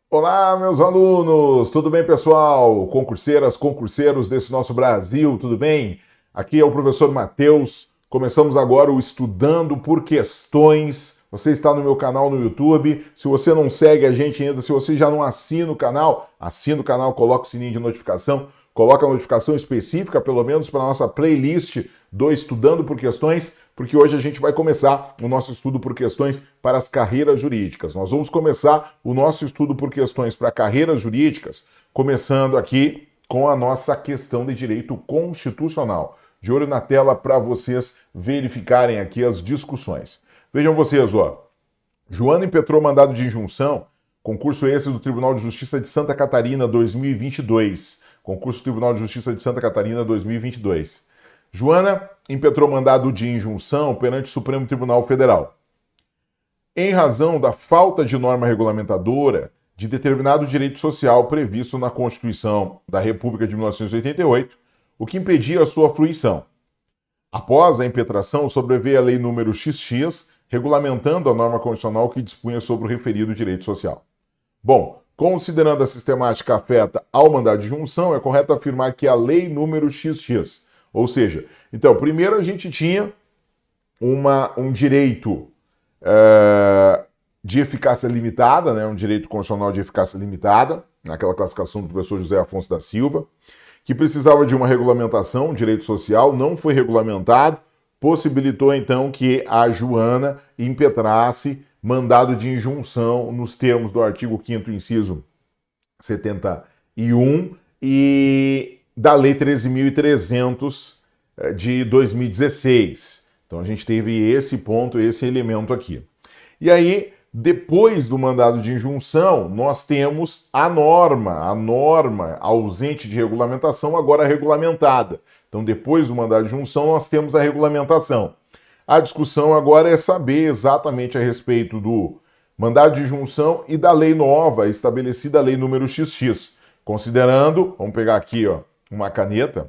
Olá, meus alunos! Tudo bem, pessoal? Concurseiras, concurseiros desse nosso Brasil, tudo bem? Aqui é o professor Matheus. Começamos agora o Estudando por Questões. Você está no meu canal no YouTube. Se você não segue a gente ainda, se você já não assina o canal, coloca o sininho de notificação, coloca a notificação específica, pelo menos para a nossa playlist do Estudando por Questões, porque hoje a gente vai começar o nosso estudo por questões para as carreiras jurídicas. Nós vamos começar o nosso estudo por questões para carreiras jurídicas, começando aqui com a nossa questão de direito constitucional. De olho na tela para vocês verificarem aqui as discussões. Vejam vocês, ó. Joana impetrou mandado de injunção, concurso esse do Tribunal de Justiça de Santa Catarina 2022. Concurso do Tribunal de Justiça de Santa Catarina 2022. Joana impetrou mandado de injunção perante o Supremo Tribunal Federal. Em razão da falta de norma regulamentadora de determinado direito social previsto na Constituição da República de 1988, o que impedia a sua fruição. Após a impetração, sobreveio a Lei nº XX, regulamentando a norma constitucional que dispunha sobre o referido direito social. Bom, considerando a sistemática afeta ao mandado de injunção, é correto afirmar que a Lei nº XX, ou seja, então, primeiro a gente tinha um direito de eficácia limitada, né, um direito constitucional de eficácia limitada, naquela classificação do professor José Afonso da Silva, que precisava de uma regulamentação, um direito social, não foi regulamentado, possibilitou então que a Joana impetrasse mandado de injunção nos termos do artigo 5º inciso 71 e da Lei 13.300 de 2016. Então a gente teve esse ponto, esse elemento aqui. E aí, depois do mandado de injunção, nós temos a norma ausente de regulamentação, agora regulamentada. Então, depois do mandado de injunção, nós temos a regulamentação. A discussão agora é saber exatamente a respeito do mandado de injunção e da lei nova, estabelecida a Lei nº XX. Considerando, vamos pegar aqui ó, uma caneta,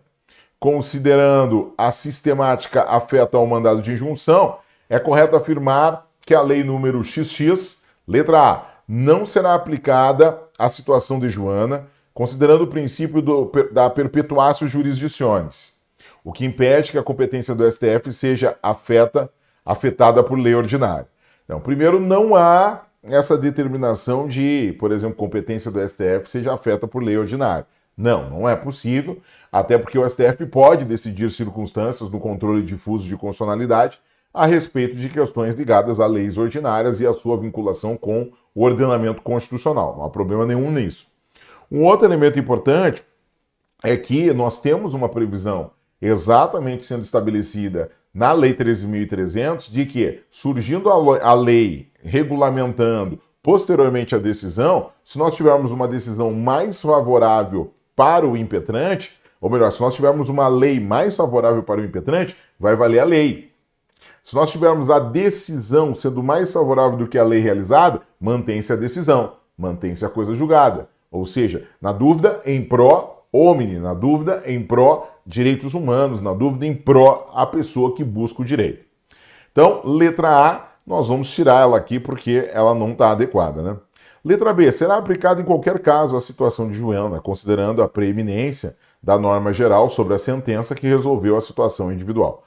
considerando a sistemática afeta ao mandado de injunção, é correto afirmar que a Lei nº XX, letra A, não será aplicada à situação de Joana, considerando o princípio da perpetuatio jurisdictionis, o que impede que a competência do STF seja afetada por lei ordinária. Então, primeiro, não há essa determinação de, por exemplo, competência do STF seja afeta por lei ordinária. Não é possível, até porque o STF pode decidir circunstâncias do controle difuso de constitucionalidade a respeito de questões ligadas a leis ordinárias e a sua vinculação com o ordenamento constitucional. Não há problema nenhum nisso. Um outro elemento importante é que nós temos uma previsão exatamente sendo estabelecida na Lei 13.300 de que, surgindo a lei regulamentando posteriormente a decisão, se nós tivermos uma decisão mais favorável para o impetrante, ou melhor, se nós tivermos uma lei mais favorável para o impetrante, vai valer a lei. Se nós tivermos a decisão sendo mais favorável do que a lei realizada, mantém-se a decisão, mantém-se a coisa julgada. Ou seja, na dúvida, em pró homine, na dúvida, em pró direitos humanos, na dúvida, em pró a pessoa que busca o direito. Então, letra A, nós vamos tirar ela aqui porque ela não está adequada, né? Letra B, será aplicada em qualquer caso a situação de Joana, considerando a preeminência da norma geral sobre a sentença que resolveu a situação individual.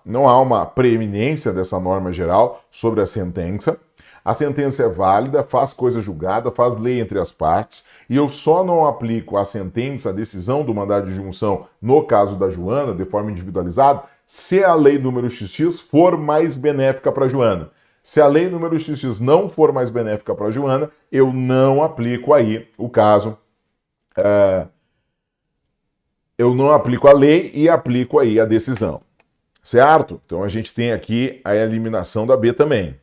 Não há uma preeminência dessa norma geral sobre a sentença. A sentença é válida, faz coisa julgada, faz lei entre as partes, e eu só não aplico a sentença, a decisão do mandado de injunção, no caso da Joana, de forma individualizada, se a lei número XX for mais benéfica para a Joana. Se a lei número XX não for mais benéfica para a Joana, eu não aplico aí o caso. Eu não aplico a lei e aplico aí a decisão. Certo? Então a gente tem aqui a eliminação da B também.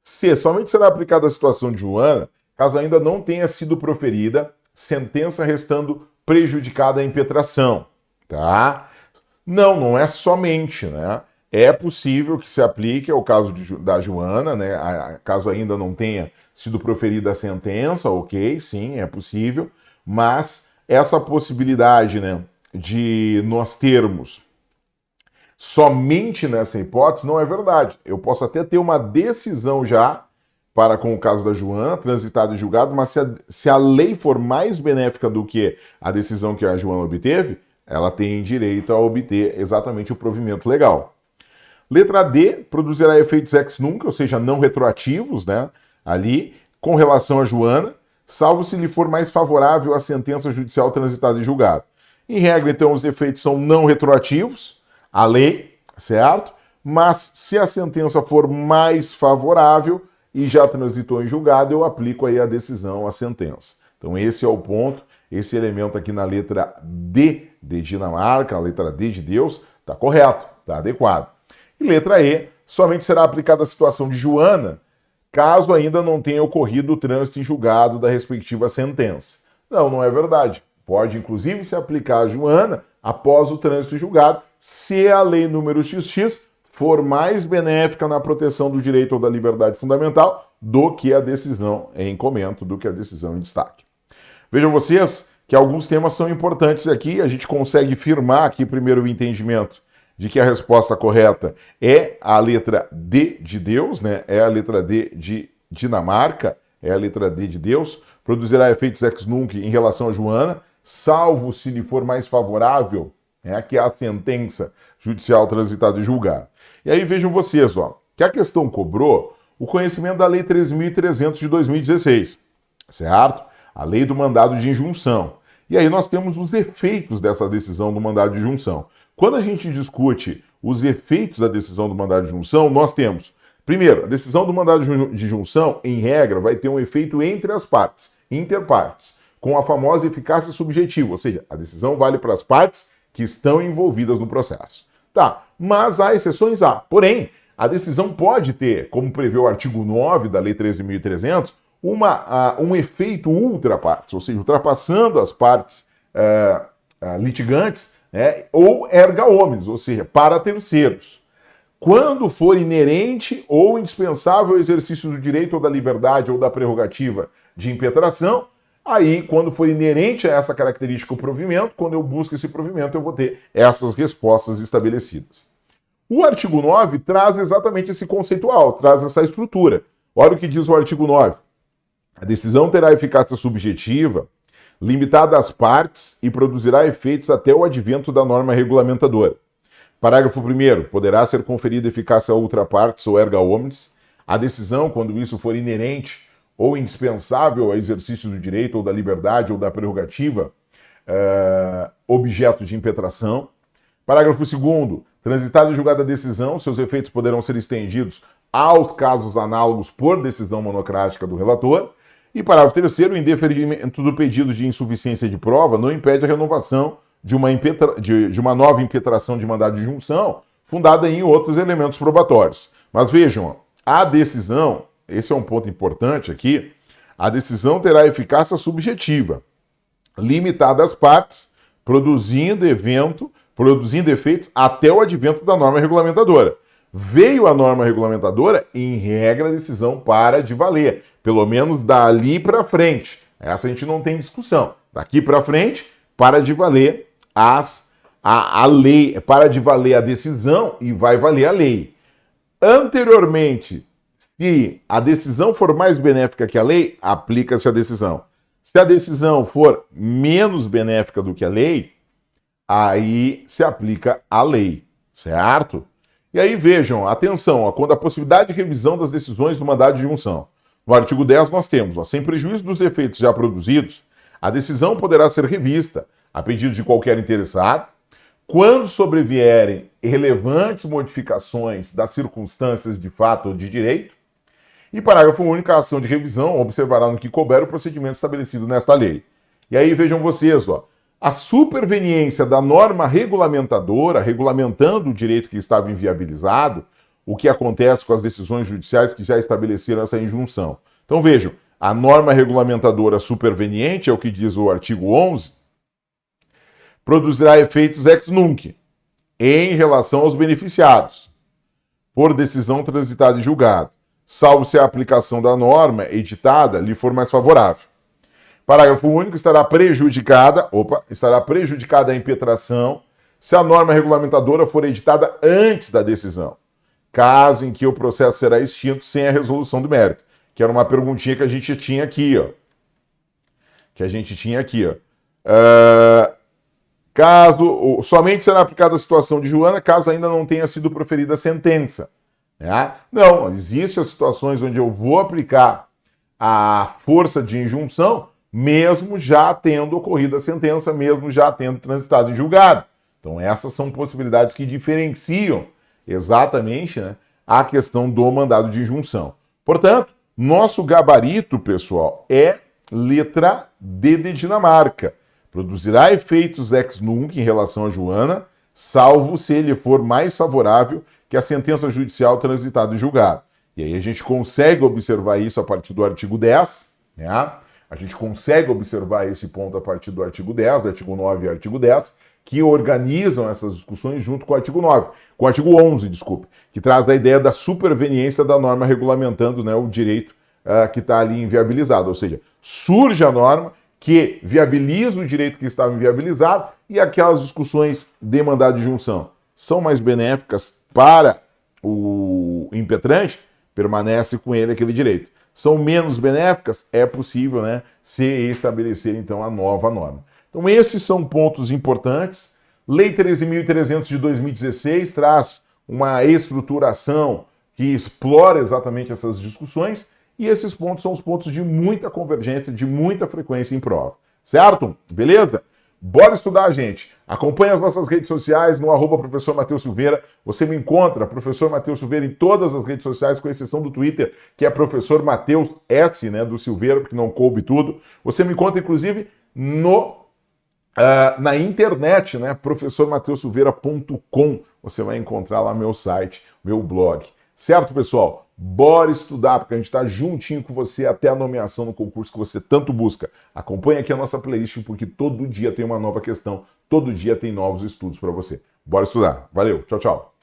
C. Somente será aplicada a situação de Joana caso ainda não tenha sido proferida sentença restando prejudicada a impetração. Tá? Não é somente, né? É possível que se aplique ao caso da Joana, né? Caso ainda não tenha sido proferida a sentença, ok, sim, é possível, mas essa possibilidade, né, de nós termos somente nessa hipótese não é verdade. Eu posso até ter uma decisão já para com o caso da Joana, transitado e julgado, mas se a lei for mais benéfica do que a decisão que a Joana obteve, ela tem direito a obter exatamente o provimento legal. Letra D, produzirá efeitos ex nunc, ou seja, não retroativos, né, ali, com relação a Joana, salvo se lhe for mais favorável a sentença judicial transitada e julgada. Em regra, então, os efeitos são não retroativos, a lei, certo? Mas se a sentença for mais favorável e já transitou em julgado, eu aplico aí a decisão, a sentença. Então esse é o ponto, esse elemento aqui na letra D de Dinamarca, a letra D de Deus, está correto, está adequado. E letra E, somente será aplicada a situação de Joana, caso ainda não tenha ocorrido o trânsito em julgado da respectiva sentença. Não, não é verdade. Pode, inclusive, se aplicar a Joana após o trânsito em julgado, se a lei número XX for mais benéfica na proteção do direito ou da liberdade fundamental do que a decisão em comento, do que a decisão em destaque. Vejam vocês que alguns temas são importantes aqui, a gente consegue firmar aqui primeiro o entendimento de que a resposta correta é a letra D de Deus, né? É a letra D de Dinamarca, é a letra D de Deus, produzirá efeitos ex nunc em relação a Joana, salvo se lhe for mais favorável, né, que é a sentença judicial transitada e julgada. E aí vejam vocês, ó, que a questão cobrou o conhecimento da Lei 13.300 de 2016, certo? A lei do mandado de injunção. E aí nós temos os efeitos dessa decisão do mandado de injunção. Quando a gente discute os efeitos da decisão do mandado de injunção, nós temos, primeiro, a decisão do mandado de injunção, em regra, vai ter um efeito entre as partes, interpartes, com a famosa eficácia subjetiva, ou seja, a decisão vale para as partes que estão envolvidas no processo. Tá, mas há exceções a. Porém, a decisão pode ter, como prevê o artigo 9 da Lei 13.300, um efeito ultra partes, ou seja, ultrapassando as partes litigantes, né, ou erga omnes, ou seja, para terceiros. Quando for inerente ou indispensável ao exercício do direito ou da liberdade ou da prerrogativa de impetração, aí, quando for inerente a essa característica o provimento, quando eu busco esse provimento, eu vou ter essas respostas estabelecidas. O artigo 9 traz exatamente esse conceitual, traz essa estrutura. Olha o que diz o artigo 9. A decisão terá eficácia subjetiva, limitada às partes e produzirá efeitos até o advento da norma regulamentadora. Parágrafo 1º. Poderá ser conferida eficácia a outra partes ou erga omnes. A decisão, quando isso for inerente ou indispensável ao exercício do direito ou da liberdade ou da prerrogativa, objeto de impetração. Parágrafo 2º. Transitada e julgada a decisão, seus efeitos poderão ser estendidos aos casos análogos por decisão monocrática do relator. E parágrafo 3º, o indeferimento do pedido de insuficiência de prova não impede a renovação de uma nova impetração de mandado de injunção, fundada em outros elementos probatórios. Mas vejam, a decisão, esse é um ponto importante aqui, a decisão terá eficácia subjetiva, limitada às partes, produzindo efeitos até o advento da norma regulamentadora. Veio a norma regulamentadora, em regra, a decisão para de valer, pelo menos dali para frente. Essa a gente não tem discussão. Daqui para frente, para de valer a lei, para de valer a decisão e vai valer a lei. Anteriormente, se a decisão for mais benéfica que a lei, aplica-se a decisão. Se a decisão for menos benéfica do que a lei, aí se aplica a lei, certo? E aí vejam, atenção, quando a possibilidade de revisão das decisões do mandado de injunção. No artigo 10 nós temos, sem prejuízo dos efeitos já produzidos, a decisão poderá ser revista, a pedido de qualquer interessado, quando sobrevierem relevantes modificações das circunstâncias de fato ou de direito. E parágrafo único, a ação de revisão observará no que couber o procedimento estabelecido nesta lei. E aí vejam vocês, a superveniência da norma regulamentadora, regulamentando o direito que estava inviabilizado, o que acontece com as decisões judiciais que já estabeleceram essa injunção. Então vejam, a norma regulamentadora superveniente, é o que diz o artigo 11, produzirá efeitos ex nunc em relação aos beneficiados, por decisão transitada e julgada, salvo se a aplicação da norma editada lhe for mais favorável. Parágrafo único, estará prejudicada a impetração se a norma regulamentadora for editada antes da decisão, caso em que o processo será extinto sem a resolução do mérito. que era uma perguntinha que a gente tinha aqui, ó. Somente será aplicada a situação de Joana caso ainda não tenha sido proferida a sentença. Né? Não, existem as situações onde eu vou aplicar a força de injunção, mesmo já tendo ocorrido a sentença, mesmo já tendo transitado em julgado. Então essas são possibilidades que diferenciam exatamente, né, a questão do mandado de injunção. Portanto, nosso gabarito, pessoal, é letra D de Dinamarca. Produzirá efeitos ex nunc em relação a Joana, salvo se ele for mais favorável que a sentença judicial transitada em julgado. E aí a gente consegue observar isso a partir do artigo 10, né? A gente consegue observar esse ponto a partir do artigo 10, do artigo 9 e artigo 10, que organizam essas discussões junto com o artigo 9, com o artigo 11, desculpe, que traz a ideia da superveniência da norma regulamentando, né, o direito que está ali inviabilizado. Ou seja, surge a norma que viabiliza o direito que estava inviabilizado e aquelas discussões de mandado de junção são mais benéficas para o impetrante, permanece com ele aquele direito. São menos benéficas, é possível, né, se estabelecer então a nova norma. Então esses são pontos importantes. Lei 13.300 de 2016 traz uma estruturação que explora exatamente essas discussões e esses pontos são os pontos de muita convergência, de muita frequência em prova. Certo? Beleza? Bora estudar, gente. Acompanhe as nossas redes sociais no @professor Matheus Silveira. Você me encontra, professor Matheus Silveira, em todas as redes sociais, com exceção do Twitter, que é professor Matheus S, né, do Silveira, porque não coube tudo. Você me encontra, inclusive, na internet, né, professormateussilveira.com. Você vai encontrar lá meu site, meu blog. Certo, pessoal? Bora estudar, porque a gente está juntinho com você até a nomeação no concurso que você tanto busca. Acompanhe aqui a nossa playlist, porque todo dia tem uma nova questão, todo dia tem novos estudos para você. Bora estudar. Valeu, tchau, tchau.